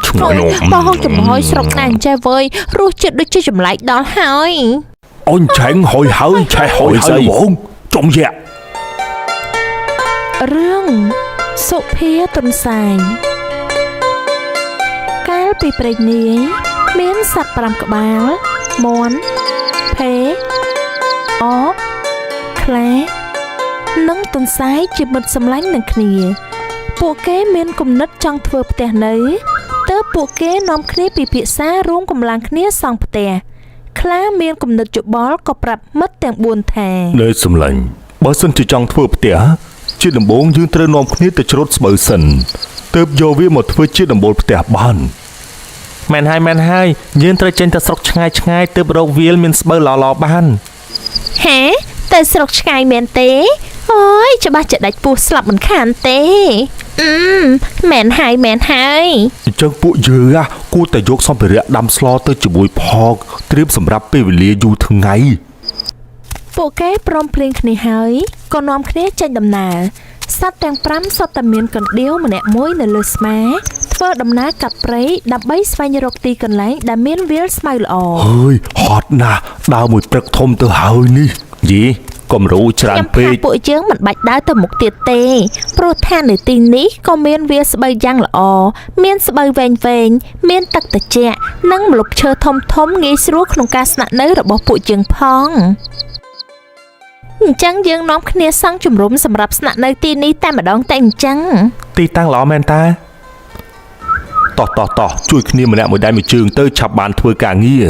ឈ្ងុយបងចំហុយស្រុកណាចេះវើយរសជាតិដូចជាចម្លែកដល់ហើយអូនឆែងហុយហើយឆែហុយហើយហ្មងចំយ៉ាក់រឿងសុភាទុនសាយកាលពីព្រេងនាយមានសត្វ5ក្បាលមាន់ភេអខ្លានិងទុនសាយជាមិត្តសម្លាញ់នឹងគ្នាពួកគេមានគំនិតចង់ធ្វើផ្ទះនៅទើបពួកគេនាំគ្នាពិភាក្សារួមកម្លាំងគ្នាសង់ផ្ទះខ្លាមានគំនិតច្បល់ក៏ប្រាប់មិត្តទាំង4ថានៅសម្លាញ់បើសិនជាចង់ធ្វើផ្ទះជាដំបូងយើងត្រូវនាំគ្នាទៅច្រូតស្បូវសិនទើបយកវាមកធ្វើជាដំបូលផ្ទះបានមែនហើយយើងត្រូវចេញទៅស្រុកឆ្ងាយទើបរកវាលមានស្បូវល្អបានហេទៅស្រុកឆ្ងាយមែនទេអូយច្បាស់ជាដាច់ពោះស្លាប់មិនខានទេមែនហើយអញ្ចឹងពួកយើងគួរតែយកសម្ភារៈដាំស្លទៅជាមួយផងត្រៀមសម្រាប់ពេលវេលាយូរថ្ងៃពួកគេព្រមព្រៀងគ្នាហើយក៏នាំគ្នាចេញដំណើរសត្វទាំង5សុទ្ធតែមានកណ្ដៀវម្នាក់មួយនៅលើស្មាធ្វើដំណើរកាត់ព្រៃដើម្បីស្វែងរកទីកន្លែងដែលមានវាលស្មៅល្អហើយហត់ណាស់ដើរមួយព្រឹកធំទៅហើយនេះយីកុំរូច្រើនពេកពួកយើងមិនបាច់ដើរទៅមុខទៀតទេព្រោះថានៅទីនេះក៏មានវាលស្បូវយ៉ាងល្អមានស្បូវវែងមានទឹកត្រជាក់និងម្លប់ឈើធំងាយស្រួលក្នុងការស្នាក់នៅរបស់ពួកយើងផងអញ្ចឹងយើងនាំគ្នាសង់ជំរំសម្រាប់ស្នាក់នៅទីនេះតែម្ដងតែអញ្ចឹងទីតាំងល្អមែនតាតោះជួយគ្នាម្នាក់មួយដៃមួយជើងទៅឆាប់បានធ្វើការងារ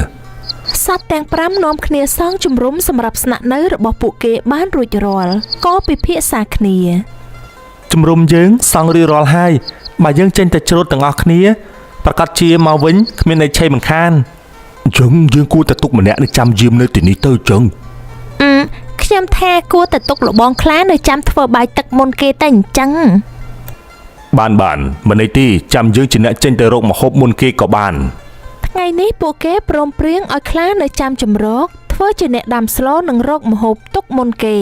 សត្វទាំង5នាំគ្នាសង់ជំរំសម្រាប់ស្នាក់នៅរបស់ពួកគេបានរួចរាល់ក៏ពិភាក្សាគ្នាជំរំយើងសង់រួចរាល់ហើយបើយើងចេញទៅច្រូតទាំងអស់គ្នាប្រកាសជាមកវិញគ្មានន័យឆេមិនខានអញ្ចឹងយើងគួរតែទុកម្នាក់នៅចាំយាមនៅទីនេះទៅអញ្ចឹងខ្ញុំថាគួរតែទុកលបងខ្លានៅចាំធ្វើបាយទឹកមុនគេតែអញ្ចឹងបានមិនន័យទេចាំយើងជាអ្នកចេញទៅរកម្ហូបមុនគេក៏បានថ្ងៃនេះពួកគេព្រមព្រៀងឲ្យខ្លានៅចាំជំរកធ្វើជាអ្នកដាំស្លនិងរកម្ហូបទុកមុនគេ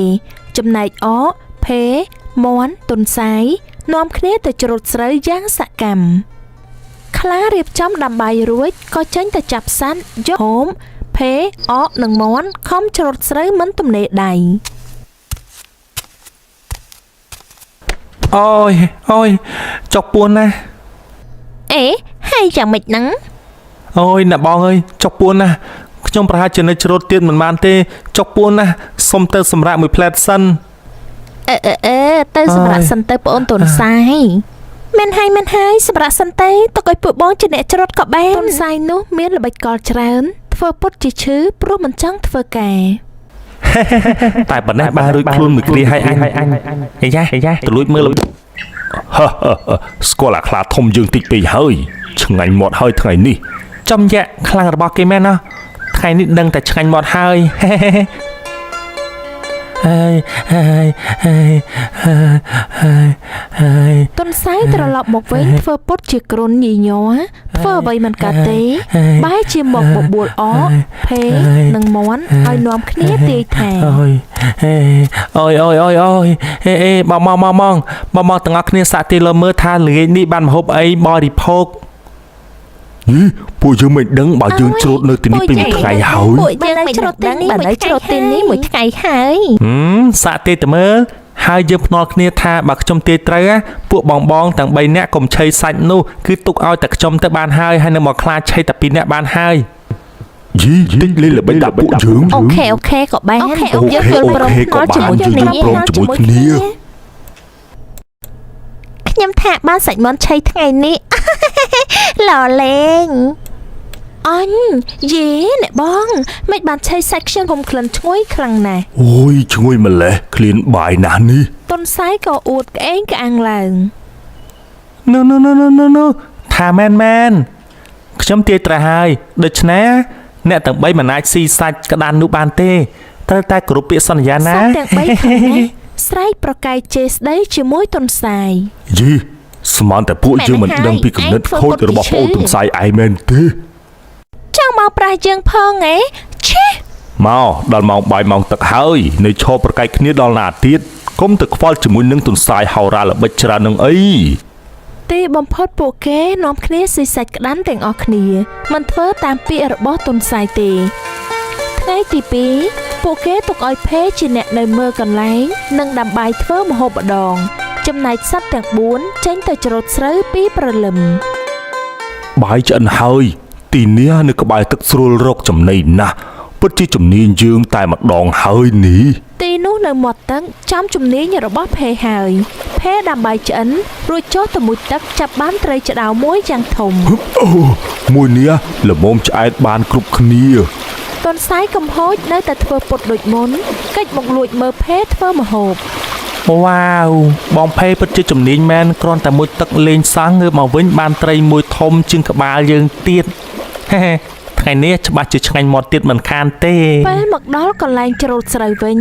ចំណែកអភេមាន់ទុនសាយនាំគ្នាទៅច្រូតស្រូវយ៉ាងសកម្មខ្លារៀបចំដាំបាយរួចក៏ចេញទៅចាប់សត្វយកហូមភេអនិងមាន់ខំច្រូតស្រូវមិនទំនេរដៃអូយចុកពួនណាអេហើយយ៉ាងម៉េចហ្នឹងអូយណាបងអើយចុកពួនណាខ្ញុំប្រហែលជានៅច្រូតទៀតមិនបានទេចុកពួនណាសុំទៅសម្រាប់មួយផ្លែតសិនទៅសម្រាប់សិនទៅបងអូនទុនសាយមែនហើយសម្រាប់សិនទៅទុកឲ្យពួកបងជាអ្នកច្រូតក៏បានទុនសាយនោះមានល្បិចកលច្រើនធ្វើពុតជាឈឺព្រោះមិនចង់ធ្វើការតែប៉ុណ្ណេះបានរួចខ្លួនមួយគ្រាហើយអញហេយ៉ាទៅលួចមើលស្គាល់អាខ្លាធំយើងតិចពេកហើយឆ្ងាញ់មាត់ហើយថ្ងៃនេះចំយ៉ាក់ខ្លាំងរបស់គេមែនណាថ្ងៃនេះដឹងតែឆ្ងាញ់មាត់ហើយទុនសាយត្រឡប់មកវិញធ្វើពុតជាគ្រុនញីញ័រធ្វើអ្វីមិនកើតទេបែរជាមកបបួលអភេនិងមាន់ឲ្យនាំគ្នាទាយថាអូយបងទាំងអស់គ្នាសាក់ទីលើមើលថាល្ងាចនេះបានម្ហូបអីបរិភោគពួកយើងមិនដឹងបើយើងច្រូតនៅទីនេះពេញមួយថ្ងៃហើយពួកយើងមិនដឹងបើនៅច្រូតទីនេះមួយថ្ងៃហើយសាក់ទេទៅមើលហើយយើងភ្នាល់គ្នាថាបើខ្ញុំទាយត្រូវពួកបងទាំង3នាក់កុំឆេះសាច់នោះគឺទុកឲ្យតែខ្ញុំទៅបានហើយនឹងមកខ្លាចឆេះតែ2នាក់បានហើយតិចលេងល្បិចដាក់ពួកយើងអូខេក៏បានយើងយល់ព្រមជាមួយគ្នាខ្ញុំថាបានសាច់មាន់ឆៃថ្ងៃនេះឡលេងអញយេអ្នកបងមិនបានឆៃសាច់ខ្ញុំកុំក្លិនឈ្ងុយខ្លាំងណាស់អូយឈ្ងុយម្លេះឃ្លានបាយណាស់នេះទុនសាយក៏អួតក្អេងក្អាំងឡើង No ថាមែនខ្ញុំទាយត្រូវហើយដូច្នេះអ្នកទាំង3មិនអាចស៊ីសាច់ក្តាននោះបានទេត្រូវតែគោរពពាក្យសន្យាណាសត្វទាំង3ខាងនេះស្រែកប្រកែកជេរស្ដីជាមួយទុនសាយស្មានតែពួកយើងមិនដឹងពីគំនិតខូចរបស់ប្អូនទុនសាយឯងមែនទេចង់មកប្រាស់យើងផងហ៎ឈេមកដល់ម៉ោងបាយម៉ោងទឹកហើយនៅឈរប្រកែកគ្នាដល់ណាទៀតកុំទៅខ្វល់ជាមួយនឹងទុនសាយហោរាល្បិចច្រើននឹងអី ទីបំផុតពួកគេនាំគ្នាស៊ីសាច់ក្តាន់ទាំងអស់គ្នាមិនធ្វើតាមពាក្យរបស់ទុនសាយទេថ្ងៃទី2ពួកគេទុកឲ្យភេជាអ្នកនៅមើលកន្លែងនិងដាំបាយធ្វើម្ហូបម្ដងចំណែកសត្វទាំង4ចេញទៅច្រូតស្រូវពីព្រលឹមបាយឆ្អិនហើយទីនេះនៅក្បែរទឹកស្រួលរកចំណីណាស់ពិតជាជំនាញយើងតែម្ដងហើយនេះទីនោះនៅមាត់ទឹកចំជំនាញរបស់ភេហើយភេដាំបាយឆ្អិនរួចចុះទៅមុជទឹកចាប់បានត្រីឆ្តៅមួយយ៉ាងធំអូមួយនេះល្មមឆ្អែតបានគ្រប់គ្នាតុនសាយកំហូចនៅតែធ្វើពុតដូចមុនកិច្ចមកលួចមើលភេធ្វើម្ហូបវ៉ាវបងភេពិតជាជំនាញមែនគ្រាន់តែមុជទឹកលេងសើងងើបមកវិញបានត្រីមួយធំជាងក្បាលយើងទៀតថ្ងៃនេះច្បាស់ជាឆ្ងាញ់មាត់ទៀតមិនខានទេពេលមកដល់កន្លែងច្រូតស្រូវវិញ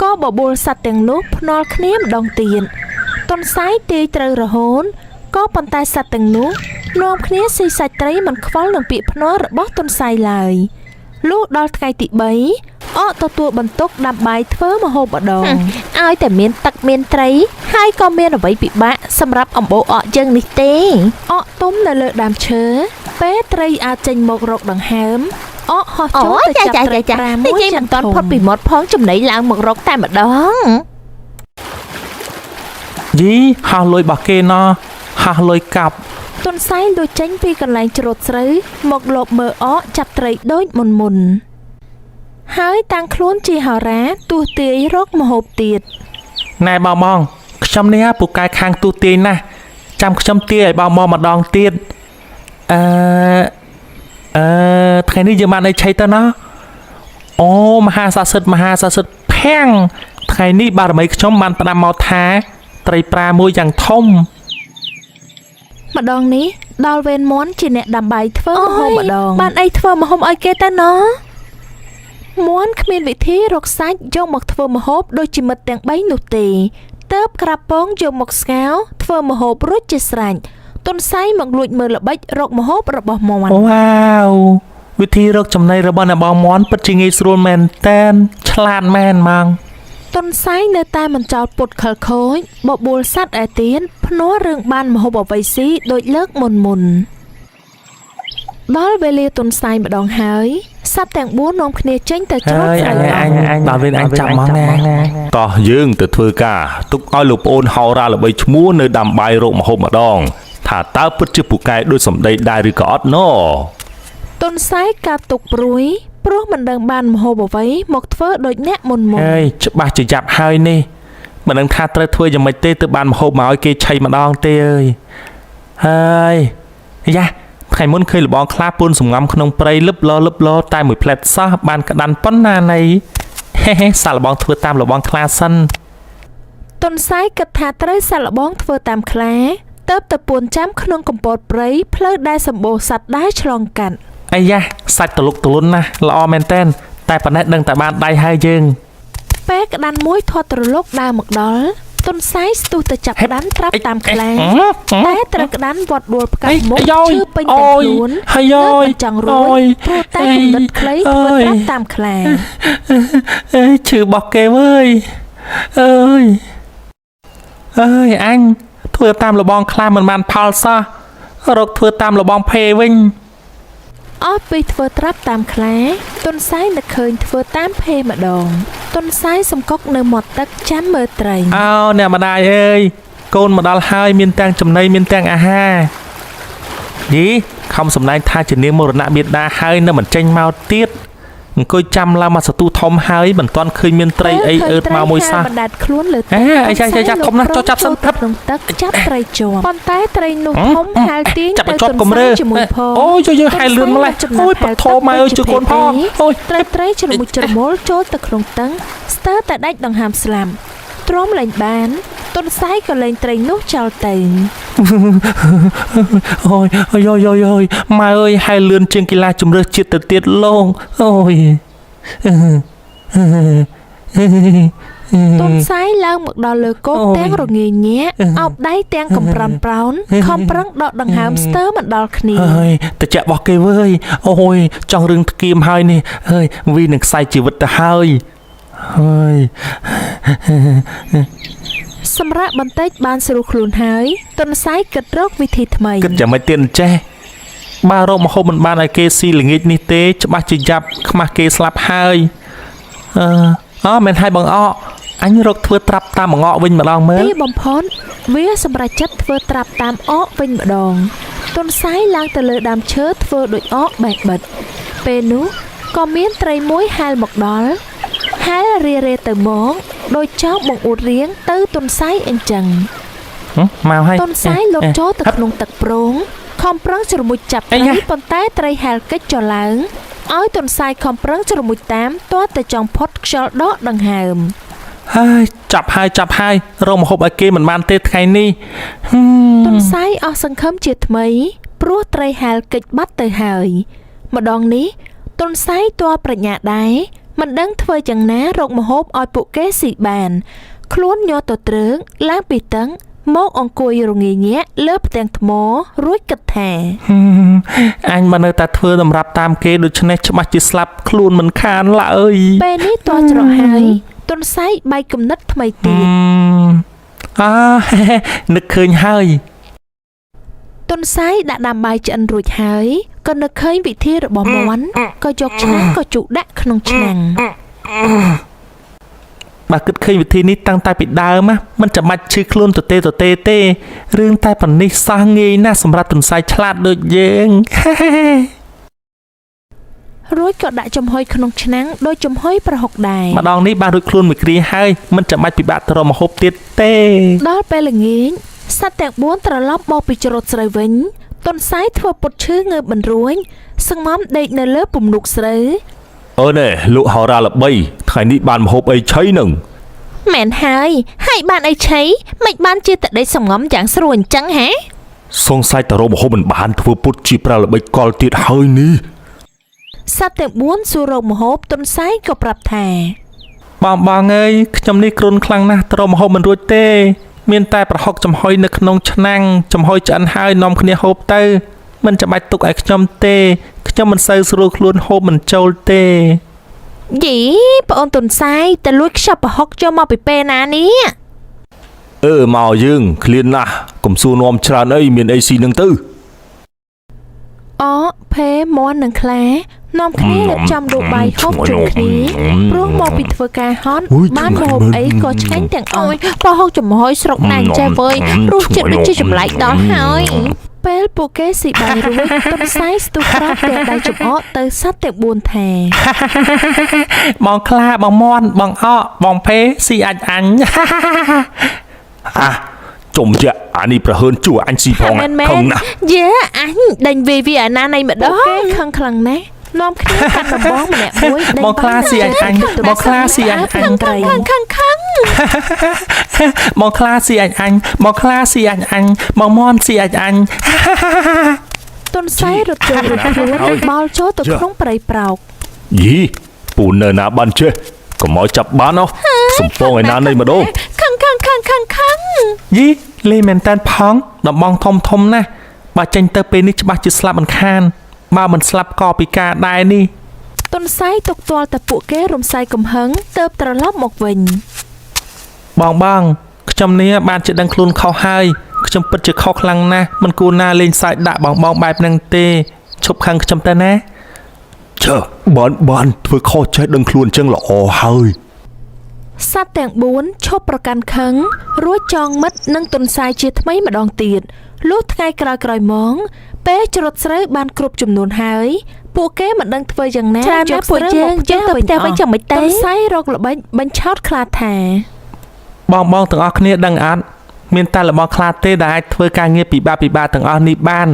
ក៏បបួលសត្វទាំងនោះភ្នាល់គ្នាម្ដងទៀតតុនសាយទាយត្រូវរហូតក៏ប៉ុន្តែសត្វទាំងនោះនាំគ្នាស៊ីសាច់ត្រីមិនខ្វល់នឹងពាក្យភ្នាល់របស់តុនសាយឡើយលុះដល់ថ្ងៃទី3អកទទួលបន្ទុកដាំបាយធ្វើម្ហូបម្ដងឲ្យតែមានទឹកមានត្រីហើយក៏មានអ្វីពិបាកសម្រាប់អំបោអកយើងនេះទេអកទុំនៅលើដើមឈើពេលត្រីអាចចេញមករកដង្ហើមអកហោះចូលទៅចាប់ត្រីប្រាមួយមិនតាន់ផុតពីមាត់ផងចំណីឡើងមករកតែម្ដងយីហោះលុយរបស់គេណោះហោះលុយកាប់ទុនសាយលួចចេញពីកន្លែងច្រូតស្រូវមកលបមើលអកចាប់ត្រីដូចមុនហើយតាំងខ្លួនជាហោរាទោះទាយរកម្ហូបទៀតណែបងខ្ញុំនេះពូកែខាងទោះទាយណាស់ចាំខ្ញុំទាយឲ្យបងម្ដងទៀតថ្ងៃនេះយើងបានឲ្យឆៃទៅណាអូមហាសាសិទ្ធភាំងថ្ងៃនេះបារមីខ្ញុំបានផ្ដាំមកថាត្រីប្រាមួយយ៉ាងធំម្ដងនេះដល់វេនមន់ជាអ្នកដាំបាយធ្វើម្ហូបម្ដងបានអីធ្វើម្ហូបឲ្យគេទៅណោះមន់គ្មានវិធីរកសាច់យកមកធ្វើម្ហូបដូចជាមិត្តទាំង3នោះទេតើបក្រាបពងយកមកស្ងោរធ្វើម្ហូបរួចជាស្រេចតុនសាយមកលួចមើលល្បិចរកម្ហូបរបស់មន់វ៉ាវវិធីរកចំណីរបស់អ្នកបងមន់ពិតជាងាយស្រួលមែនតែនឆ្លាតមែនម៉ងតុនសាយនៅតែមិនចោលពុតខលខូចបបួលសัตว์ឯទៀតភ្នាល់រឿងបានម្ហូបអ្វីស៊ីដូចលើកមុនដល់វេលាតុនសាយម្ដងហើយសត្វទាំង4នាំគ្នាចេញទៅច្រូតស្រូវដល់វេនអញចាប់មកណាតោះយើងទៅធ្វើការទុកឲ្យលោកប្អូនហោរាល្បីឈ្មោះនៅដាំបាយរកម្ហូបម្ដងថាតើពិតជាពូកែដូចសម្ដីដែរឬក៏អត់ណូតុនសាយកាត់ទុកព្រួយព្រោះមិនដឹងបានម្ហូបអ្វីមកធ្វើដូចអ្នកមុនច្បាស់ជាយ៉ាប់ហើយនេះមិនដឹងថាត្រូវធ្វើយ៉ាងម៉េចទេទើបបានម្ហូបមកឲ្យគេឆៃម្ដងទេអើយហើយយ៉ាថ្ងៃមុនឃើញលបងខ្លាពូនសំងំក្នុងព្រៃលឹបឡតែមួយផ្លែតសោះបានក្តាន់ប៉ុណ្ណាណៃសាលបងធ្វើតាមលបងខ្លាសិនតុនសាយគិតថាត្រូវសាលបងធ្វើតាមខ្លាតើបទៅពួនចាំក្នុងកំពតព្រៃផ្លូវដែលសម្បូរសត្វដែរឆ្លងកាត់អាយ៉ាសាច់ទលុកទលុនណាស់ល្អមែនតែនតែប៉ុណ្ណេះដឹងតែបានដៃហើយយើងពេលក្តាន់មួយធាត់រលុកដើរមកដល់តុនសាយស្ទុះទៅចាប់ក្តាន់ត្រាប់តាមខ្លាតែត្រូវក្តាន់វត្តដួលផ្កាប់មុខឈឺពេញទាំងខ្លួនហើយចង់រួចព្រោះតែគំនិតខ្លីធ្វើត្រាប់តាមខ្លាឈឺបោះគេវើយអើយអញធ្វើតាមលបងខ្លាមិនបានផលសោះរកធ្វើតាមលបងភេវិញអស់ពីធ្វើត្រាប់តាមខ្លាតុនសាយនឹកឃើញធ្វើតាមភេម្ដងតុនសាយសំកុកនៅមាត់ទឹកចាំមើលត្រីអ្នកម្ដាយអើយកូនមកដល់ហើយមានទាំងចំណីមានទាំងអាហារយីខំសម្ដែងថាជានាងមរណៈបិតាហើយនៅមិនចេញមកទៀតអង្គុយចាំឡើងមកសទូធំហើយមិនទាន់ឃើញមានត្រីអីអឺតមកមួយសោះបណ្ដាតខ្លួនលើទឹកចាធំណាស់ចុះចាប់សិនព្រឹបក្នុងទឹកចាប់ត្រីជាប់ប៉ុន្តែត្រីនោះធំហាលទាញទៅទន្សាយជាមួយផងអូយយើងហាលលឿនម្លេះអូយបថោមកអើយជួយកូនផងអូយត្រីច្រមុជច្រមុលចូលទៅក្នុងទឹកស្ទើរតែដាច់ដង្ហើមស្លាប់ទ្រាំលែងបានតុនសាយក៏លែងត្រីនោះចោលទៅអូយម៉ែអើយហាលលឿនជាងកីឡាជម្រើសជាតិទៅទៀតលោកអូយតុនសាយឡើងមកដល់លើគោកទាំងរងាញាក់អោបដៃទាំងកំប្រាំប្រោនខំប្រឹងដកដង្ហើមស្ទើរមិនដល់គ្នាហើយតិចរបស់គេវើយអូយចង់រឿងធ្គាមហើយនេះហើយវានឹងខ្សែជីវិតទៅហើយស សម្រាប់បន្តិចបានស្រួលខ្លួនហើយទុនសាយគិតរកវិធីថ្មី គិតយ៉ាងម៉េចទៀតចេះបើរកម្ហូបមិនបានឲ្យគេស៊ីល្ងាចនេះទេច្បាស់ជាយ៉ាប់ខ្មាស់គេស្លាប់ហើយមិនឲ្យបងអកអញរកធ្វើត្រាប់តាមបងអកវិញម្ដងមើល ទីបំផុតវាសម្រេចចិត្តធ្វើត្រាប់តាមអកវិញម្ដងទុនសាយឡើងទៅលើដើមឈើធ្វើដូចអកបែកបិទពេលនោះក៏មានត្រីមួយហែលមកដល់ហែលរេទៅមកដូចចង់បង្អួតរៀងទៅទុនសាយអញ្ចឹង មកហើយ ទុនសាយលោតចូលទៅក្នុងទឹកប្រងខំប្រឹងជ្រមុជចាប់ត្រីប៉ុន្តែត្រីហែលកិច្ចចុះឡើងឲ្យទុនសាយខំប្រឹងជ្រមុជតាមទាល់តែចង់ផុតខ្យល់ដកដង្ហើម ហើយចាប់ហើយរកម្ហូបឲ្យគេមិនបានទេថ្ងៃនេះ ទុនសាយអស់សង្ឃឹមជាថ្មីព្រោះត្រីហែលកិច្ចបាត់ទៅហើយម្ដងនេះទុនសាយទាល់ប្រាជ្ញាដែរមិនដឹងធ្វើយ៉ាងណារកម្ហូបឲ្យពួកគេស៊ីបានខ្លួនញ័រទៅត្រើងឡើងពីតឹងមកអង្គុយរងាញាក់លើផ្ទាំងថ្មរួចគិតថា អញមកនៅតែធ្វើតម្រាប់តាមគេដូច្នេះច្បាស់ជាស្លាប់ខ្លួនមិនខានឡើយ ពេលនេះតច្រកហើយទុនសាយបែកគំនិតថ្មីទៀត នឹកឃើញហើយ ទុនសាយដាក់ដាំបាយឆ្អិនរួចហើយក៏នឹកឃើញវិធីរបស់មាន់ក៏យកឆ្នាំងក៏ជូកដាក់ក្នុងឆ្នាំង បើគិតឃើញវិធីនេះតាំងតែពីដើមមិនចាំបាច់ឈឺខ្លួនទទេទេរឿងតែប៉ុណ្នេះសោះងាយណាស់សម្រាប់ទុនសាយឆ្លាតដូចយើង រួចក៏ដាក់ចំហុយក្នុងឆ្នាំងដោយចំហុយប្រហុកដែរ ម្ដងនេះបានរួចខ្លួនមួយគ្រាហើយមិនចាំបាច់ពិបាកទៅរកម្ហូបទៀតទេ ដល់ពេលល្ងាចសត្វទាំង4ត្រឡប់មកពីច្រូតស្រូវវិញទុនសាយធ្វើពុតឈឺងើបមិនរួញសង្ងំដេកនៅលើពំនុកស្រូវ អូនឯងលោកហោរាល្បីថ្ងៃនេះបានម្ហូបអីឆៃនឹង មែនហើយបានអីឆៃមិនបានជាតែដេកសង្ងំយ៉ាងស្រួលអញ្ចឹងហ៎ សង្ស័យតែរកម្ហូបមិនបានធ្វើពុតជាប្រាល្បីកលទៀតហើយនេះ សត្វទាំង4សួររកម្ហូបទុនសាយក៏ប្រាប់ថា បងអើយខ្ញុំនេះគ្រុនខ្លាំងណាស់ទៅរកម្ហូបមិនរួចទេមានតែប្រហុកចំហុយនៅក្នុងឆ្នាំងចំហុយឆ្អិនហើយនាំគ្នាហូបទៅមិនចាំបាច់ទុកឲ្យខ្ញុំទេខ្ញុំមិនសូវស្រួលខ្លួនហូបមិនចូលទេ យីប្អូនទុនសាយតែលួចខ្ចប់ប្រហុកចូលមកពីពេលណានេះ មកយើងឃ្លានណាស់កុំសួរនាំច្រើនអីមានអីស៊ីនឹងទៅ ភេមាន់និងខ្លានាំគ្នារៀបចំដួសបាយហូបជុំគ្នាព្រោះមកពីធ្វើការហត់បានម្ហូបអីក៏ឆ្ងាញ់ទាំងអស់ប្រហុកចំហុយស្រុកណាចេះវើយរសជាតិដូចជាចម្លែកដល់ហើយពេលពួកគេស៊ីបាយរួចទុនសាយស្ទុះប្រាប់ទាំងដៃចំអកទៅសត្វទាំង4ថា បងខ្លាបងមាន់បងអកបងភេស៊ីអាចអញ ចុំជាអានេះប្រហើនជួអញស៊ីផងខឹងណាស់ យាអញដេញវាអាណានៃម្ដងគេខឹងខ្លាំងណាស់នាំគ្នាកាត់ដំបងម្នាក់មួយ បងខ្លាស៊ីអញបងខ្លាស៊ីអញ ខឹងបងខ្លាស៊ីអញបងខ្លាស៊ីអញបងមាន់ស៊ីអញ ទុនសាយរត់ចូលរួចខ្លួនបោលចូលទៅក្នុងព្រៃប្រោក យីពូនៅណាបានចេះកុំឲ្យចាប់បានសំពងឯណានៃម្ដង ខឹង យីលេមែនតានផងដំបងធំណាស់បើចេញទៅពេលនេះច្បាស់ជាស្លាប់មិនខានបើមិនស្លាប់ក៏ពិការដែរនេះ ទុនសាយទុកទាល់តែពួកគេរំសាយកំហឹងទៅត្រឡប់មកវិញ បងខ្ញុំនេះបានជាដឹងខ្លួនខុសហើយខ្ញុំពិតជាខុសខ្លាំងណាស់មិនគួរណាលេងសើចដាក់បងបែបហ្នឹងទេឈប់ខឹងខ្ញុំទៅណា បានធ្វើខុសចេះដឹងខ្លួនចឹងល្អហើយ សត្វទាំង4ឈប់ប្រកាន់ខឹងរួចចងមិត្តនឹងទុនសាយជាថ្មីម្ដងទៀតលុះថ្ងៃក្រោយមកពេលច្រូតស្រូវបានគ្រប់ចំនួនហើយពួកគេមិនដឹងធ្វើយ៉ាងណាយកពួកយើងទៅផ្ទះវិញចាំមិនទេទុនសាយរកល្បិចបញ្ឆោតខ្លាថា បងទាំងអស់គ្នាដឹងអត់មានតែរបស់ខ្លាទេដែលអាចធ្វើការងារពិបាកទាំងអស់នេះបាន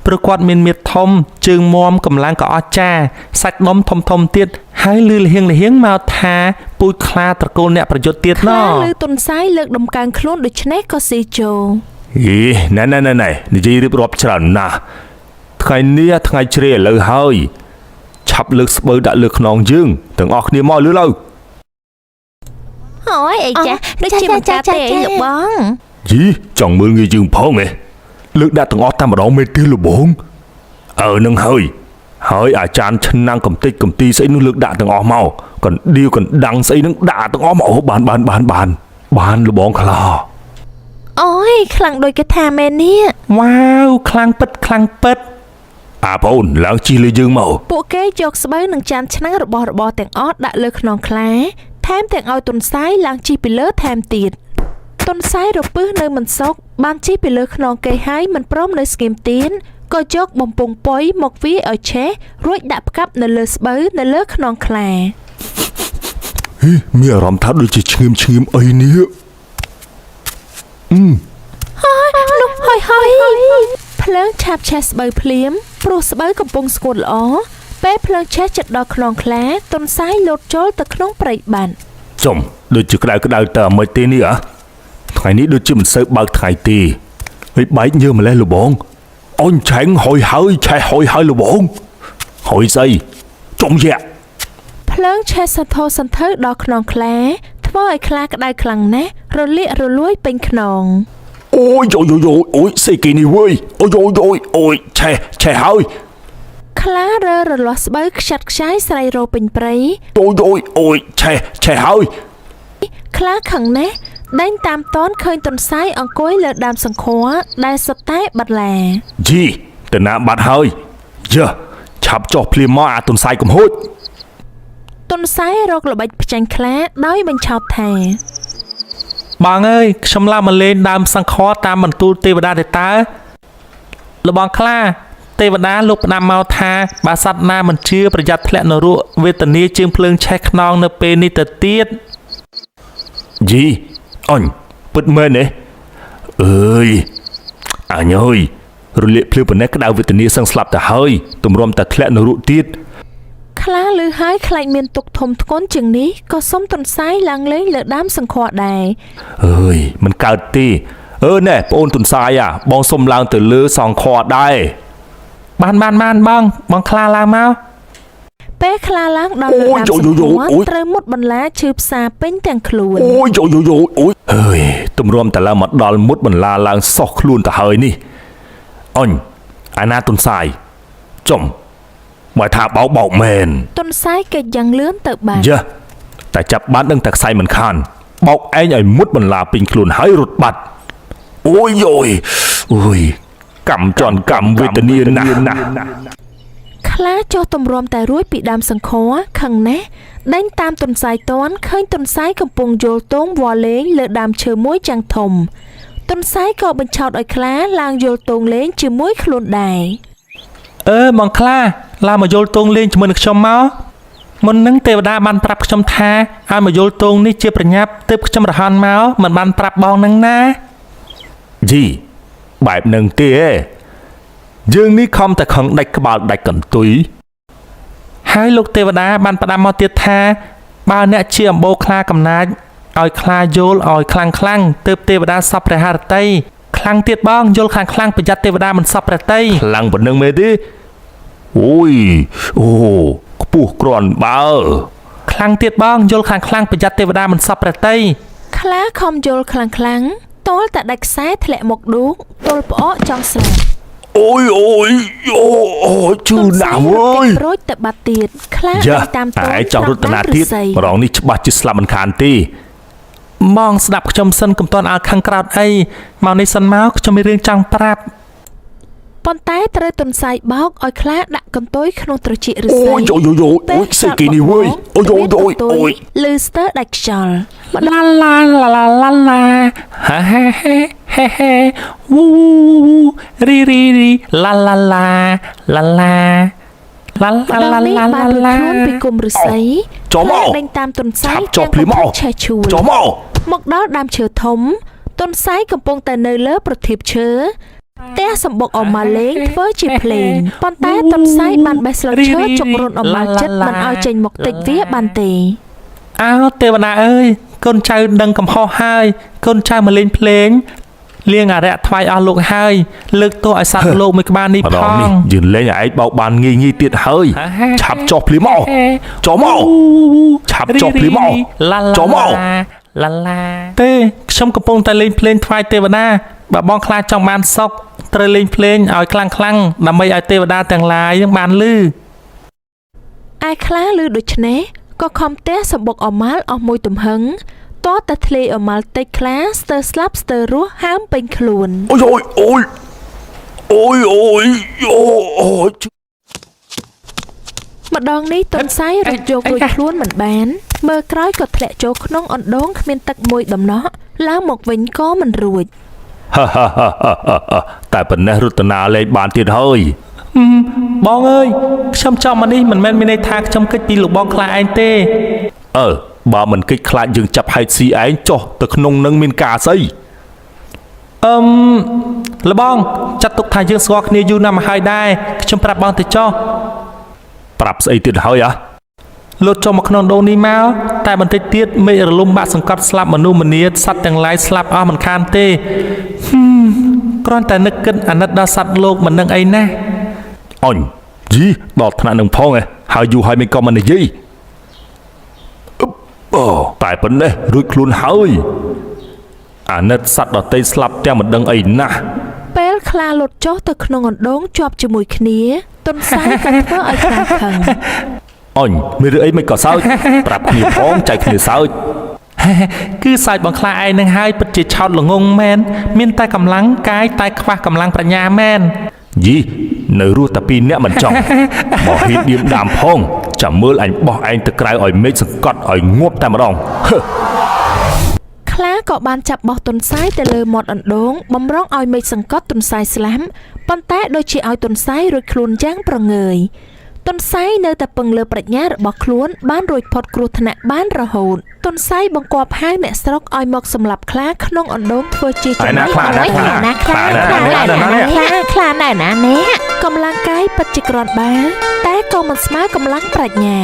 ព្រោះគាត់មានមាឌធំជើងមាំកម្លាំងក៏អស្ចារ្យសាច់ដុំធំទៀតហើយលឺលហៀងមកថាពូជខ្លាត្រកូលអ្នកប្រយុទ្ធទៀតណោះ លឺទុនសាយលើកដំកើងខ្លួនដូច្នេះក៏ស៊ីចូល ណែនិយាយរៀបរាប់ច្រើនណាស់ថ្ងៃនេះថ្ងៃជ្រេឥឡូវហើយឆាប់លើកស្បូវដាក់លើខ្នងយើងទាំងអស់គ្នាមកលឺឡើយ អូយអីចាដូចជាមិនកាទេលោកបង យីចង់មើលងាយយើងផងហ៎លើកដាក់ទាំងអស់តែម្ដងមេទេលោកបងនឹងហើយអាចារ្យឆ្នាំងកំតិចកំទីស្អីនោះលើកដាក់ទាំងអស់មកកណ្ដៀវកណ្ដាំងស្អីនឹងដាក់ទាំងអស់មកបានលោកបងខ្លា អូយខ្លាំងដូចគេថាមែននេះ វ៉ាវខ្លាំងពិតខ្លាំងពិត អាប្អូនឡើងជិះលើយើងមក ពួកគេយកស្បូវនិងចានឆ្នាំងរបស់របរទាំងអស់ដាក់លើខ្នងខ្លាថែមទាំងឲ្យទុនសាយឡើងជិះពីលើថែមទៀតទុនសាយរពឹសនៅមិនសុខបានជិះពីលើខ្នងគេហើយមិនព្រមនៅស្ងៀមទៀនក៏យកបំពង់ប៉ុយមកវាយឲ្យឆេះរួចដាក់ផ្កាប់នៅលើស្បូវនៅលើខ្នងខ្លា មានអារម្មណ៍ថាដូចជាឈឺមអីនេះ នោះហើយភ្លើងឆាបឆេះស្បូវភ្លាមព្រោះស្បូវកំពុងស្ងួតល្អពេលភ្លើងឆេះចិត្តដល់ខ្នងខ្លាទុនសាយលោតចូលទៅក្នុងព្រៃបាត់ ចំដូចជាក្តៅតើមិនទេនេះថ្ងៃនេះដូចជាមិនសូវបើកថ្ងៃទេហើយបែកញើម្លេះលបងអូនឆែងហុយហើយឆេះហុយហើយលបងហុយស្អីចំយ៉ា ភ្លើងឆេះសន្ធោសន្ធៅដល់ខ្នងខ្លាធ្វើឲ្យខ្លាក្តៅខ្លាំងណាស់រលាករលួយពេញខ្នង អូយអូយសេគេនេះវើយអូយឆេះហើយ ខ្លារើរលាស់ស្បូវខ្ចាត់ខ្ចាយស្រែករោពេញព្រៃ អូយឆេះហើយ ខ្លាខឹងណាស់ដេញតាមតនឃើញទុនសាយអង្គុយលើដើមសង្ខ័រដែលសុទ្ធតែបាត់ឡា ជីទៅណាបាត់ហើយយើឆាប់ចុះភ្លាមមកអាទុនសាយកំហូច ទុនសាយរកល្បិចផ្ចាញ់ខ្លាដោយបញ្ឆោតថា បងអើយខ្ញុំឡើងមកលេងដើមសង្ខរតាមបន្ទូលទេវតាទេតើលបងខ្លាទេវតាលោកផ្ដាំមកថាបើសត្វណាមិនជឿប្រយ័ត្នធ្លាក់នរកវេទនាជាងភ្លើងឆេះខ្នងនៅពេលនេះទៅទៀត ជីអញពិតមែនទេអើយអញអើយរលាកភ្លឺប៉ុណ្ណេះក្តៅវេទនាសឹងស្លាប់ទៅហើយទម្រាំតែធ្លាក់នរកទៀត ខ្លាលឺហើយខ្លាចមានទុកធំធ្ងន់ជាងនេះក៏សុំទុនសាយឡើងលេងលើដើមសង្ខ័រដែរ អើយមិនកើតទេណែប្អូនទុនសាយបងសុំឡើងទៅលើសង្ខ័រដែរ បានបងខ្លាឡើងមក ពេលខ្លាឡើងដល់លើដើមសង្ខ័រត្រូវមុតបន្លាឈឺផ្សាពេញទាំងខ្លួន អូយអើយទម្រាំតែឡើងមកដល់មុតបន្លាឡើងសោះខ្លួនទៅហើយនេះអញអាណាទុនសាយចំបើថាបោកមែន ទុនសាយគេចយ៉ាងលឿនទៅបាត់ យើតែចាប់បានដឹងតែខ្សែមិនខានបោកឯងឲ្យមុតបន្លាពេញខ្លួនហើយរត់បាត់អូយកម្មចន់កម្មវេទនាណាស់ ខ្លាចុះទម្រាំតែរួចពីដើមសង្ខ័រខឹងណាស់ដេញតាមទុនសាយតនឃើញទុនសាយកំពុងយល់ទងវល់លេងលើដើមឈើមួយយ៉ាងធំទុនសាយក៏បញ្ឆោតឲ្យខ្លាឡើងយល់ទងលេងជាមួយខ្លួនដែរ បងខ្លាឡើងមកយល់ទងលេងជាមួយនឹងខ្ញុំមកមុននឹងទេវតាបានប្រាប់ខ្ញុំថាឲ្យមកយល់ទងនេះជាប្រញាប់ទើបខ្ញុំរហ័នមកមិនបានប្រាប់បងនឹងណា ជីបែបនឹងទេយើងនេះខំតែខឹងដាច់ក្បាលដាច់កន្ទុយ ហើយលោកទេវតាបានផ្ដាំមកទៀតថាបើអ្នកជាអម្បូរខ្លាកំណាចឲ្យខ្លាយល់ឲ្យខ្លាំងទើបទេវតាសពព្រះハរតីខ្លាំងទៀតបងយល់ខ្លាំងប្រយ័ត្នទេវតាមិនសពព្រះតី ខ្លាំងប៉ុណ្្នឹងមែនទេអូខ្ពស់គ្រាន់បើ ខ្លាំងទៀតបងយល់ខ្លាំងប្រយ័ត្នទេវតាមិនសពព្រះតី ខ្លាខំយល់ខ្លាំងតលតែដាច់ខ្សែធ្លាក់មកឌូកទល់ផ្អកចង់ស្លាប់ អូយជឿណាស់អើយ រួចទៅបាត់ទៀតខ្លាតាមតន ចង់រត់តាទៀតម្ដងនេះច្បាស់ជាស្លាប់មិនខានទេ បងស្ដាប់ខ្ញុំសិនកុំតន់ឲ្យខឹងក្រោតអីមកនេះសិនមកខ្ញុំមានរឿងចង់ប្រាប់ ប៉ុន្តែត្រូវទុនសាយបោកឲ្យខ្លាដាក់កន្ទុយក្នុងត្រចៀកឫស្សី អូយសេគេនេះវើយអូយ លឺស្ទើដាច់ខ្យល់ ឡាហេវូរីឡាបានពីគុំឫស្សីដេញតាមទុនសាយចុះភ្លាមឆេះឈួលមកដល់ដើមឈើធំទុនសាយកំពុងតែនៅលើប្រទីបឈើផ្ទះសម្បុកអមម៉ាលេងធ្វើជាភ្លេងប៉ុន្តែទុនសាយបានបេះស្លឹកឈើជុករុនអមម៉ាចិត្តមិនឲ្យចេញមកតិចវាបានទេអើទេវតាអើយកូនចៅដឹងកំហុសហើយកូនចៅមកលេងភ្លេងលៀងអរិយថ្វាយអស់លោកហើយលើកទោសឲ្យសត្វលោកមួយក្បាលនេះផងយើងលេងឲ្យឯងបោកបានងាយទៀតហើយឆាប់ចុះភ្លាមមកចុះមកឆាប់ចុះភ្លាមមកចុះមកឡាទេខ្ញុំកំពុងតែលេងភ្លេងថ្វាយទេវតាបើបងខ្លាចចង់បានសុខត្រូវលេងភ្លេងឲ្យខ្លាំងដើម្បីឲ្យទេវតាទាំងឡាយនឹងបានលឺ ឯខ្លាលឺដូច្នេះក៏ខំទះសម្បុកអម៉ាល់អស់មួយទំហឹង តតែធ្លាយអមល់តិចខ្លះស្ទើរស្លាប់ស្ទើររស់ហើមពេញខ្លួន អូយ ម្ដងនេះតុនសាយរត់យករួចខ្លួនមិនបានមើលក្រោយក៏ធ្លាក់ចូលក្នុងអណ្ដូងគ្មានទឹកមួយដំណោះឡើងមកវិញក៏មិនរួច តែប៉ុណ្ណេះរតនាលេងបានទៀតហើយ បងអើយខ្ញុំចង់មកនេះមិនមែនមានន័យថាខ្ញុំគិតពីលោកបងខ្លាឯងទេ បើមិនកិច្ចខ្លាចយើងចាប់ហែកស៊ីឯងចុះទៅក្នុងនឹងមានការស្អី លបងចាត់ទុកថាយើងស្គាល់គ្នាយូរណាស់មកហើយដែរខ្ញុំប្រាប់បងទៅចុះ ប្រាប់ស្អីទៀតហើយលោតចូលមកក្នុងដូននេះមកតែបន្តិចទៀតមេឃរលំបាក់សង្កត់ស្លាប់មនុស្សម្នាសត្វទាំងឡាយស្លាប់អស់មិនខានទេគ្រាន់តែនឹកគិតអាណិតដល់សត្វលោកមិននឹងអីណា អញយីដល់ថ្នាក់នឹងផងហើយយូរហើយមិនក៏មិននិយាយតែប៉ុណ្ណេះរួចខ្លួនហើយអាណិតសត្វដតីស្លាប់ទាំងមិនដឹងអីណាស់ ពេលខ្លាលុតចុះទៅក្នុងអណ្ដូងជាប់ជាមួយគ្នាតុនសាយក៏ធ្វើឲ្យខ្លាខឹង អញមានរឿងអីមិនក៏សើចប្រាប់គ្នាផងចែកគ្នាសើច គឺសើចបងខ្លាឯងនឹងហើយពិតជាឆោតល្ងងមែនមានតែកម្លាំងកាយតែខ្វះកម្លាំងប្រាជ្ញាមែន យីនៅរស់តែពីរនាក់មិនចង់មកហ៊ានឌៀមដាមផងចាំមើលអញបោះឯងទៅក្រៅឲ្យមេឃសង្កត់ឲ្យងាប់តែម្ដង ខ្លាក៏បានចាប់បោះតុនសាយទៅលើមាត់អណ្ដូងបំរុងឲ្យមេឃសង្កត់តុនសាយស្លាប់ប៉ុន្តែដូចជាឲ្យតុនសាយរួចខ្លួនយ៉ាងប្រងើយតុនសាយនៅតែពឹងលើប្រាជ្ញារបស់ខ្លួនបានរួចផុតគ្រោះថ្នាក់បានរហូតតុនសាយបង្គាប់ហៅអ្នកស្រុកឲ្យមកសម្លាប់ខ្លាក្នុងអណ្ដូងធ្វើជាចំណែកខ្លាណែណានេះកម្លាំងកាយពិតជាក្រាន់បើតែក៏មិនស្មើកម្លាំងប្រាជ្ញា